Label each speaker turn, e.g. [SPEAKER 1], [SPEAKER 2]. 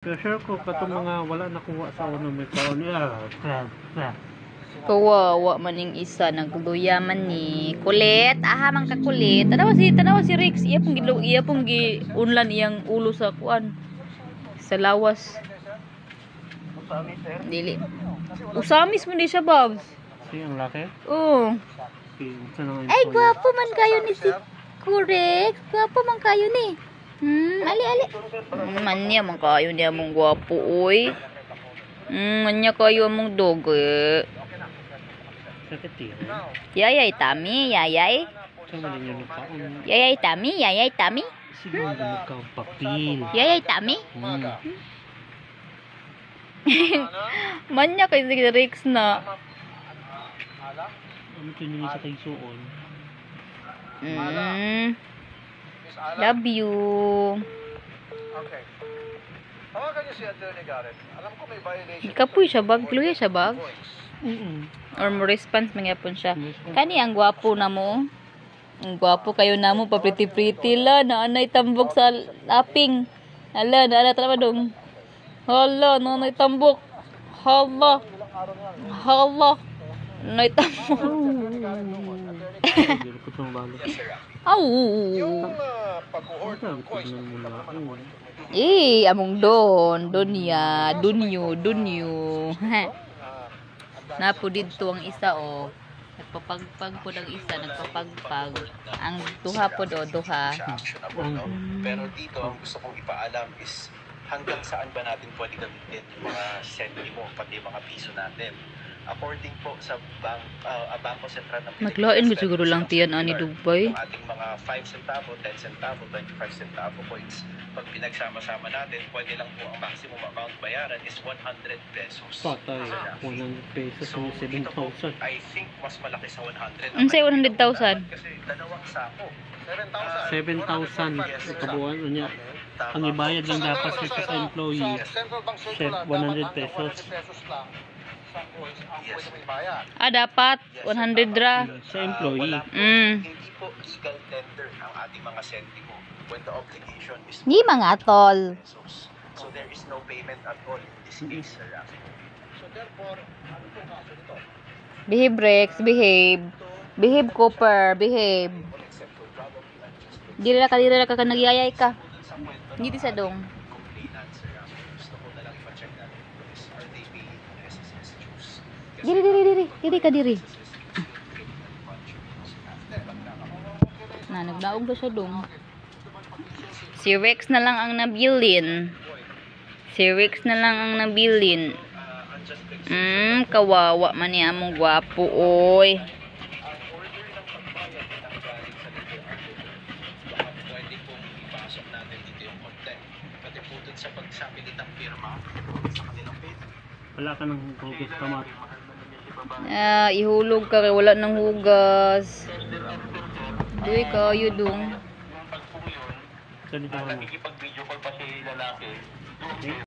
[SPEAKER 1] Pero sure ko katong mga wala nakuha sa ano may kaon niya.
[SPEAKER 2] Kawawa man ning isa nagluya man ni kulit aha man ka kulit tanawa si Rex iya pong unlan iyang ulo sa kuan sa lawas dili usamis man di siya babs
[SPEAKER 1] Si ang laki?
[SPEAKER 2] oo ay gwapo man kayo ni si Rex gwapo man kayo ni ali manya man kayo ni among gwapo oy manya kayo among doge. Yayay Tami, yayay. Yayay Tami, yayay Tami.
[SPEAKER 1] Siguro ka papil.
[SPEAKER 2] Yayay Tami. Manya kay si Rex na.
[SPEAKER 1] Ano to niya sa kay suon?
[SPEAKER 2] Love you.
[SPEAKER 3] Okay. Tawagan niyo si Attorney Garrett. Alam ko may violation.
[SPEAKER 2] Kapoy siya bag, kluya siya bag. Or mo response mangyapon siya. Kani ang gwapo na mo. Ang gwapo kayo na mo, pa-pretty-pretty la, naanay tambok sa laping. Hala, talaga dong. Hala, naanay tambok. Hala. Naanay tambok. Aw.
[SPEAKER 3] Pag-hoard ng coins.
[SPEAKER 2] Among Donya, Dunyo. Napo dito ang isa nagpapagpag po ng isa nagpapagpag ang duha po duha
[SPEAKER 4] pero dito ang gusto kong ipaalam is hanggang saan ba natin pwede gamitin yung mga sentimo pati yung mga piso natin according po sa Bangko Sentral ng Pilipinas.
[SPEAKER 2] Naglain ko siguro lang tiyan ani Dubai.
[SPEAKER 4] Yung ating mga 5 centavo, 10 centavo, 25 centavo coins, pag pinagsama-sama natin, pwede lang po ang maximum amount bayaran is 100 pesos.
[SPEAKER 1] Patay, 100 pesos yung 7,000.
[SPEAKER 4] I think mas malaki sa 100.
[SPEAKER 2] Ang say 100,000.
[SPEAKER 4] Kasi dalawang sako.
[SPEAKER 1] 7,000 kabuuan niya. Ang ibayad lang dapat sa employee, 100 pesos.
[SPEAKER 2] Dapat 100 ra.
[SPEAKER 1] Sa employee.
[SPEAKER 4] Hindi po legal tender ang ating mga sentimo when the obligation is
[SPEAKER 2] Di mga tol.
[SPEAKER 4] pesos. So there is no payment at all in this case, sir.
[SPEAKER 3] So therefore, ano po kaso nito?
[SPEAKER 2] Behave Rex, behave. Behave Cooper, behave. Dili ra ka nagyayay ka. Hindi sa dong.
[SPEAKER 4] Gusto ko na lang ipa-check natin is are they paying SSS dues?
[SPEAKER 2] Diri ka diri. Nagdaog ba siya dong? Si Rex na lang ang nabilin. Kawawa man ni among gwapo oy.
[SPEAKER 4] Pwede pong ipasok natin dito yung content. Pati po dun sa pagsabilit ng firma sa kanilang page.
[SPEAKER 1] Wala ka ng hugas kamat.
[SPEAKER 2] Ihulog ka kay wala nang hugas. Duy kayo dong.
[SPEAKER 1] Sa dito.
[SPEAKER 4] Nakikipag-video call pa si lalaki.